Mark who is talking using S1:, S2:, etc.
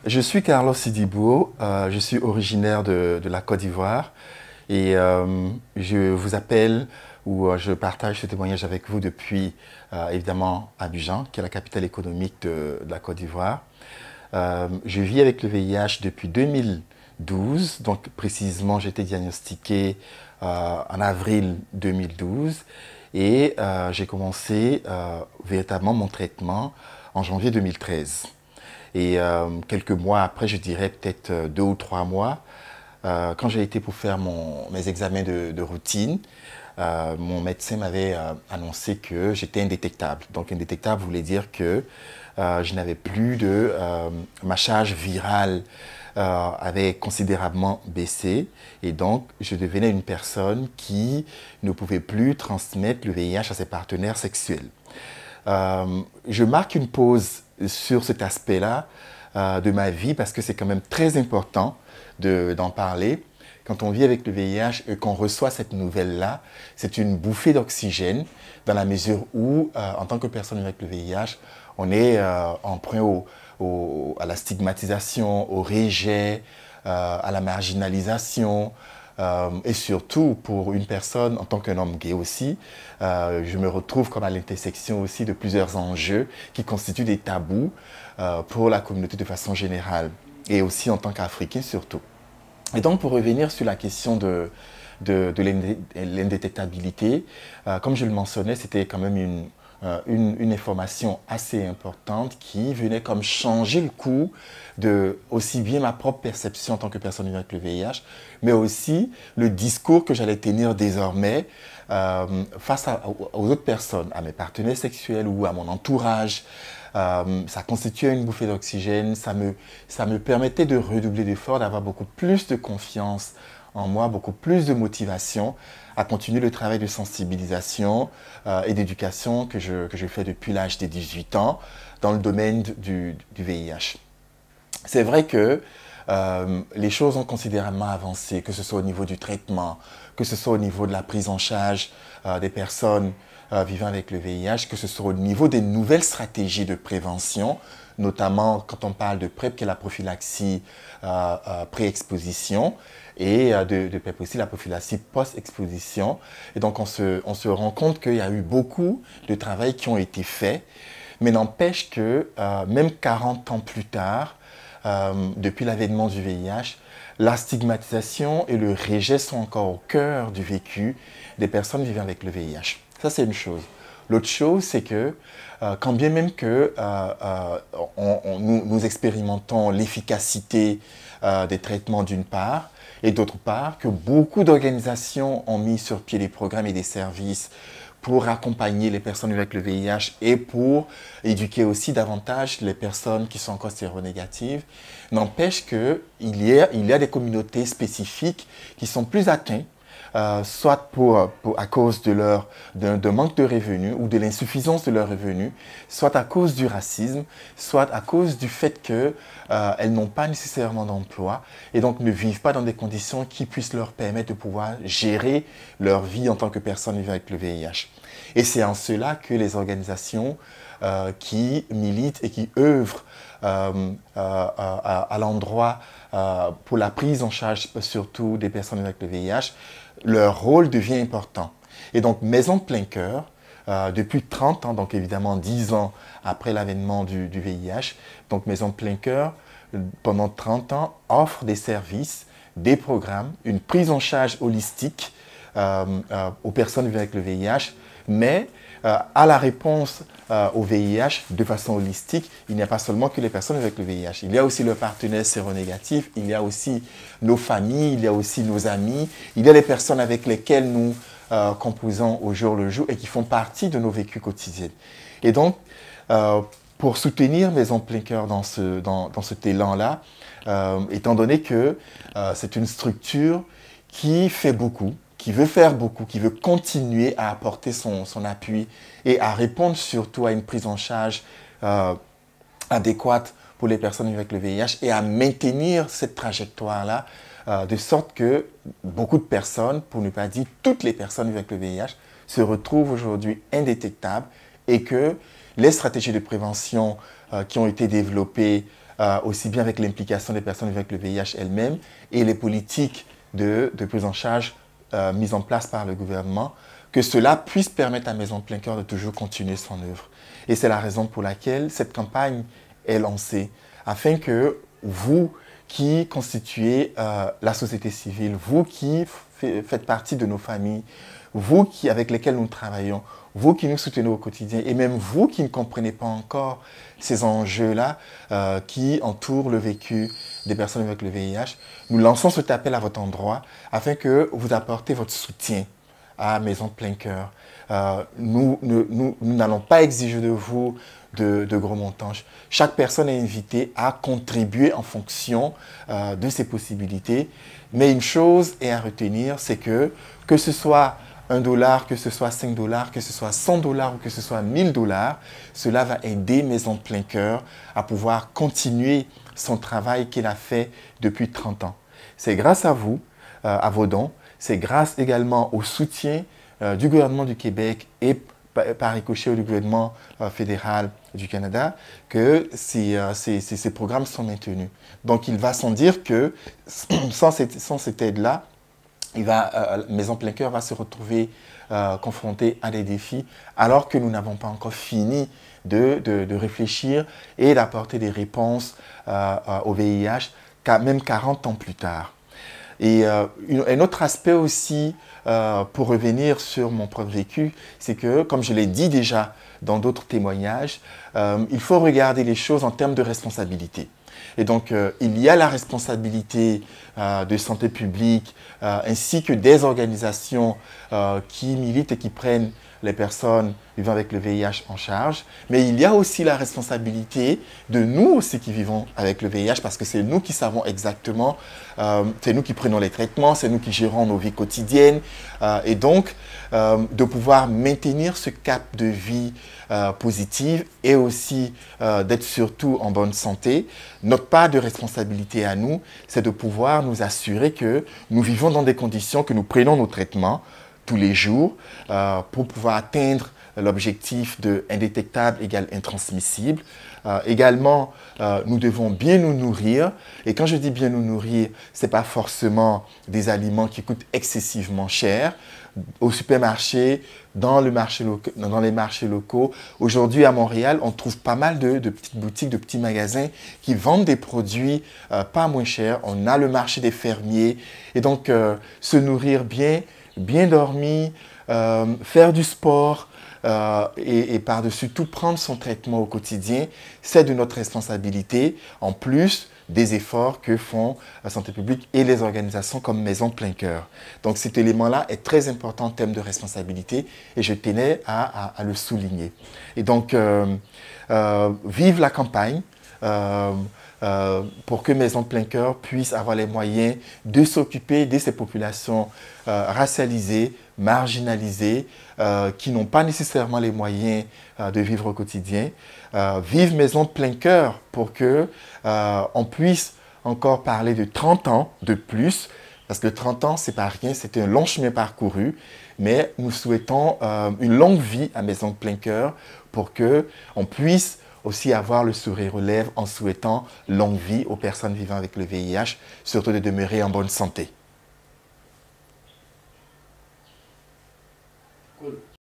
S1: Je suis Carlos Sidibou, je suis originaire de la Côte d'Ivoire et je vous appelle ou je partage ce témoignage avec vous depuis évidemment Abidjan, qui est la capitale économique de la Côte d'Ivoire. Je vis avec le VIH depuis 2012, donc précisément j'ai été diagnostiqué en avril 2012 et j'ai commencé véritablement mon traitement en janvier 2013. Et quelques mois après, je dirais peut-être 2 ou 3 mois, quand j'ai été pour faire mes examens de routine, mon médecin m'avait annoncé que j'étais indétectable. Donc indétectable voulait dire que je n'avais plus ma charge virale avait considérablement baissé et donc je devenais une personne qui ne pouvait plus transmettre le VIH à ses partenaires sexuels. Je marque une pause sur cet aspect-là de ma vie parce que c'est quand même très important d'en parler. Quand on vit avec le VIH et qu'on reçoit cette nouvelle-là, c'est une bouffée d'oxygène dans la mesure où, en tant que personne avec le VIH, on est emprunt à la stigmatisation, au rejet, à la marginalisation, et surtout pour une personne en tant qu'un homme gay aussi, je me retrouve comme à l'intersection aussi de plusieurs enjeux qui constituent des tabous pour la communauté de façon générale et aussi en tant qu'Africain surtout. Et donc pour revenir sur la question de l'indétectabilité, comme je le mentionnais, c'était quand même une information assez importante qui venait comme changer le cours de aussi bien ma propre perception en tant que personne avec le VIH, mais aussi le discours que j'allais tenir désormais face aux autres personnes, à mes partenaires sexuels ou à mon entourage. Ça constituait une bouffée d'oxygène, ça me permettait de redoubler d'efforts, d'avoir beaucoup plus de confiance en moi, beaucoup plus de motivation à continuer le travail de sensibilisation et d'éducation que je fais depuis l'âge des 18 ans dans le domaine du VIH. C'est vrai que les choses ont considérablement avancé, que ce soit au niveau du traitement, que ce soit au niveau de la prise en charge des personnes vivant avec le VIH, que ce soit au niveau des nouvelles stratégies de prévention, notamment quand on parle de PrEP, qui est la prophylaxie pré-exposition, et de PrEP aussi, la prophylaxie post-exposition. Et donc, on se rend compte qu'il y a eu beaucoup de travail qui ont été faits, mais n'empêche que même 40 ans plus tard, depuis l'avènement du VIH, la stigmatisation et le rejet sont encore au cœur du vécu des personnes vivant avec le VIH. Ça, c'est une chose. L'autre chose, c'est que quand bien même que nous expérimentons l'efficacité des traitements d'une part, et d'autre part, que beaucoup d'organisations ont mis sur pied des programmes et des services pour accompagner les personnes avec le VIH et pour éduquer aussi davantage les personnes qui sont encore séronégatives, n'empêche qu'il y a des communautés spécifiques qui sont plus atteintes, soit à cause d'un manque de revenus ou de l'insuffisance de leurs revenus, soit à cause du racisme, soit à cause du fait qu'elles n'ont pas nécessairement d'emploi et donc ne vivent pas dans des conditions qui puissent leur permettre de pouvoir gérer leur vie en tant que personne vivant avec le VIH. Et c'est en cela que les organisations qui militent et qui œuvrent à l'endroit pour la prise en charge surtout des personnes avec le VIH, leur rôle devient important. Et donc Maison Plein Cœur, depuis 30 ans, donc évidemment 10 ans après l'avènement du VIH, donc Maison Plein Cœur, pendant 30 ans, offre des services, des programmes, une prise en charge holistique aux personnes vivant avec le VIH, mais à la réponse au VIH de façon holistique, il n'y a pas seulement que les personnes avec le VIH. Il y a aussi leurs partenaires séronégatifs, il y a aussi nos familles, il y a aussi nos amis, il y a les personnes avec lesquelles nous composons au jour le jour et qui font partie de nos vécus quotidiens. Et donc, pour soutenir Maison Plein Cœur dans cet élan-là, étant donné que c'est une structure qui fait beaucoup, qui veut faire beaucoup, qui veut continuer à apporter son appui et à répondre surtout à une prise en charge adéquate pour les personnes avec le VIH et à maintenir cette trajectoire-là de sorte que beaucoup de personnes, pour ne pas dire toutes les personnes avec le VIH, se retrouvent aujourd'hui indétectables et que les stratégies de prévention qui ont été développés aussi bien avec l'implication des personnes avec le VIH elles-mêmes et les politiques de prise en charge mises en place par le gouvernement, que cela puisse permettre à Maison Plein Cœur de toujours continuer son œuvre. Et c'est la raison pour laquelle cette campagne est lancée, afin que vous qui constituez la société civile, vous qui faites partie de nos familles, vous avec lesquels nous travaillons, vous qui nous soutenez au quotidien, et même vous qui ne comprenez pas encore ces enjeux-là qui entourent le vécu des personnes avec le VIH, nous lançons cet appel à votre endroit afin que vous apportez votre soutien à Maison Plein Cœur. Nous n'allons pas exiger de vous de gros montants. Chaque personne est invitée à contribuer en fonction de ses possibilités. Mais une chose est à retenir, c'est que ce soit $1, que ce soit $5, que ce soit $100 ou que ce soit $1000, cela va aider Maison Plein Cœur à pouvoir continuer son travail qu'il a fait depuis 30 ans. C'est grâce à vous, à vos dons, c'est grâce également au soutien du gouvernement du Québec et par ricochet du gouvernement fédéral du Canada que ces programmes sont maintenus. Donc il va sans dire que sans cette aide-là, Maison Plein Cœur va se retrouver confrontée à des défis alors que nous n'avons pas encore fini de réfléchir et d'apporter des réponses au VIH, même 40 ans plus tard. Et un autre aspect aussi, pour revenir sur mon propre vécu, c'est que, comme je l'ai dit déjà dans d'autres témoignages, il faut regarder les choses en termes de responsabilité. Et donc, il y a la responsabilité de santé publique, ainsi que des organisations qui militent et qui prennent les personnes vivant avec le VIH en charge. Mais il y a aussi la responsabilité de nous aussi qui vivons avec le VIH, parce que c'est nous qui savons exactement, c'est nous qui prenons les traitements, c'est nous qui gérons nos vies quotidiennes. Et donc, de pouvoir maintenir ce cap de vie positive et aussi d'être surtout en bonne santé. Notre part de responsabilité à nous, c'est de pouvoir nous assurer que nous vivons dans des conditions, que nous prenons nos traitements tous les jours pour pouvoir atteindre l'objectif de indétectable égale intransmissible. Également, nous devons bien nous nourrir. Et quand je dis bien nous nourrir, ce n'est pas forcément des aliments qui coûtent excessivement cher. Au supermarché, dans les marchés locaux. Aujourd'hui, à Montréal, on trouve pas mal de petites boutiques, de petits magasins qui vendent des produits pas moins chers. On a le marché des fermiers. Et donc, se nourrir bien, bien dormir, faire du sport et par-dessus tout prendre son traitement au quotidien, c'est de notre responsabilité, en plus des efforts que font la santé publique et les organisations comme Maison Plein Cœur. Donc cet élément-là est très important en termes de responsabilité et je tenais à le souligner. Et donc, vive la campagne. Pour que Maison Plein Cœur puisse avoir les moyens de s'occuper de ces populations racialisées, marginalisées, qui n'ont pas nécessairement les moyens de vivre au quotidien. Vive Maison Plein Cœur pour que on puisse encore parler de 30 ans de plus, parce que 30 ans, c'est pas rien, c'est un long chemin parcouru, mais nous souhaitons une longue vie à Maison Plein Cœur pour que on puisse aussi avoir le sourire aux lèvres en souhaitant longue vie aux personnes vivant avec le VIH, surtout de demeurer en bonne santé. Cool.